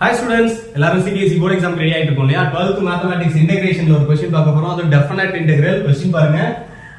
Hi students, எல்லாரும் CBSE board exam ready ஆயிட்டு இருக்கோம் இல்லையா? 12th mathematics integrationல ஒரு क्वेश्चन பார்க்க போறோம். அது definite integral क्वेश्चन பாருங்க.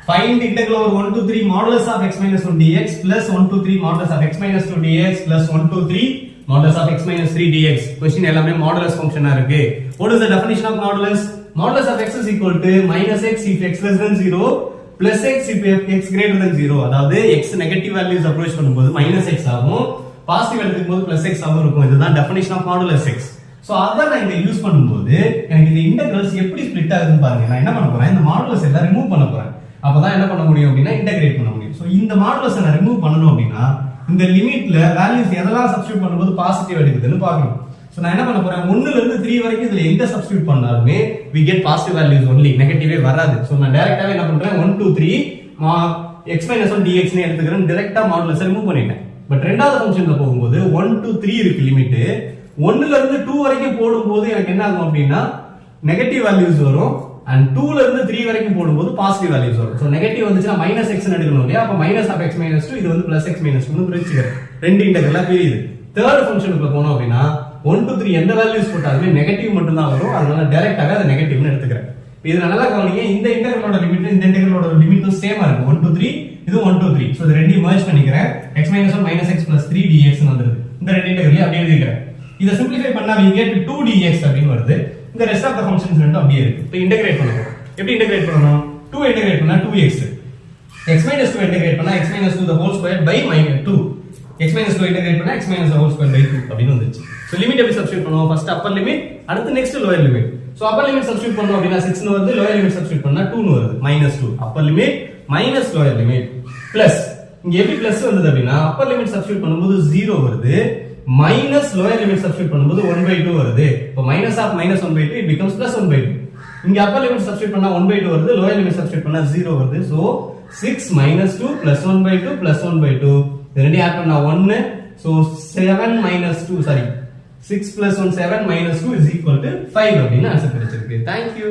Find integral over 1 to 3 modulus of x minus 1 dx plus 1 to 3 modulus of x minus 2 dx plus 1 to 3 modulus of x minus 3 dx. Question எல்லாமே modulus ஃபங்க்ஷனா இருக்கு. What is the definition of modulus? Modulus of x is equal to minus x if x less than 0 plus x if x greater than 0. அதாவது x negative values approach பண்ணும்போது minus x ஆகும். Positive எடுக்கும்போது plus x ஆகும் இருக்கும். இதுதான் definition of modulus x. So அத நான் இங்க யூஸ் பண்ணும்போது எனக்கு இந்த இன்டெகிரல்ஸ் எப்படி ஸ்ப்ளிட் ஆகுதுன்னு பாருங்க. நான் என்ன பண்ண போறேன், இந்த மாடுலஸ் எல்லாம் ரிமூவ் பண்ண போறேன். அப்பதான் என்ன பண்ண முடியும் அப்படின்னா இன்டகிரேட் பண்ண முடியும். சோ இந்த மாடுலஸ் நான் ரிமூவ் பண்ணனும் அப்படின்னா இந்த லிமிட்ல வேல்யூஸ் எதெல்லாம் சப்ஸ்டிட்யூட் பண்ணும்போது பாசிட்டிவ் எடுக்குதுன்னு பார்க்கணும். சோ நான் என்ன பண்ண போறேன், 1 ல இருந்து 3 வரைக்கும் இதுல எங்க சப்ஸ்டிட்யூட் பண்ணாலுமே we get positive values only, நெகட்டிவே வராது. சோ நான் டைரக்டாவே என்ன பண்றேன், 1 2 3 x - 1 dx னு எடுத்துக்கிறேன். டைரக்டா மாடுலஸ் ரிமூவ் பண்ணிட்டேன். பட் ரெண்டாவது ஃபங்க்ஷன்ல போகும்போது 1 to 3 இருக்கு லிமிட். 1 ல இருந்து 2 வரைக்கும் போடும்போது எனக்கு என்ன ஆகும் அப்படின்னா நெகட்டிவ் வேல்யூஸ் வரும். and 2 ல இருந்து 3 வரைக்கும் போடும்போது பாசிட்டிவ் வேல்யூஸ் வரும். சோ நெகட்டிவ் வந்துச்சுனா -x ன்னு எடுக்கணும் இல்லையா? அப்ப -x - 2 இது வந்து +x - 2 ன்னு பிரிச்சுக்கிறேன். ரெண்டு இன்டெகிரலா பிரியுது. தேர்ட் ஃபங்க்ஷனுக்குள்ள போனோம் அப்படின்னா 1 to 3 எந்த வேல்யூஸ் போட்டாலுமே நெகட்டிவ் மட்டும் தான் வரும். அதனால டைரக்டாவே அதை நெகட்டிவ்னு எடுத்துக்கிறேன். இது நல்லா கவனிங்க, இந்த இன்டெகிரலோட லிமிட் இந்த இன்டெகிரலோட லிமிட்டும் சேமா இருக்கு. 1 to 3 இது 1 to 3. சோ இது ரெண்டையும் மெர்ஜ் பண்ணிக்கிறேன். x - 1 - x + 3 dx ன்னு வந்துருது. இந்த ரெண்டு இன்டெகிரலையும் அப்படியே எழுதிக்கிறேன். இத சிம்பிளிஃபை பண்ணா we get 2 dx அப்படினு வருது. இந்த ரெஸ்ட் ஆஃப் தி ஃபங்க்ஷன்ஸ் ரெண்டும் அப்படியே இருக்கு. இப்போ இன்டகிரேட் பண்ணனும். எப்படி இன்டகிரேட் பண்ணனும்? 2 இன்டகிரேட் பண்ணா 2x. x - 2 இன்டகிரேட் பண்ணா x - 2 the whole square by -2. x - 2 integrate பண்ணா x - the whole square by 2 அப்படினு வந்துச்சு. சோ லிமிட் எப்படி சப்ஸ்டிட்யூட் பண்ணுவோம்? ஃபர்ஸ்ட் அப்பர் லிமிட், அடுத்து next lower limit. So upper limit substitute பண்ணோம் அப்படினா 6 னு வருது. லோயர் லிமிட் சப்ஸ்டிட்யூட் பண்ணா 2 னு வருது. -2 upper limit minus lower limit plus இங்க எப்படி பிளஸ் வந்தது அப்படினா அப்பர் லிமிட் சப்ஸ்டிட்யூட் பண்ணும்போது 0 வருது. மைனஸ் லோயர் லிமிட் சப்ஸ்டிட்யூட் பண்ணும்போது 1/2 வருது. இப்போ மைனஸ் ஆஃப் -1/2 it becomes +1/2. இங்க அப்பர் லிமிட் சப்ஸ்டிட்யூட் பண்ணா 1/2 வருது. லோயர் லிமிட் சப்ஸ்டிட்யூட் பண்ணா 0 வருது. சோ 6 - 2 +1/2 +1/2 இது ரெண்டையும் ஆட் பண்ணா 1. So 7 - 2 sorry 6 + 1 7 - 2 is equal to 5 அப்படினு ஆன்சர் கிடைச்சிருக்கு. Thank you.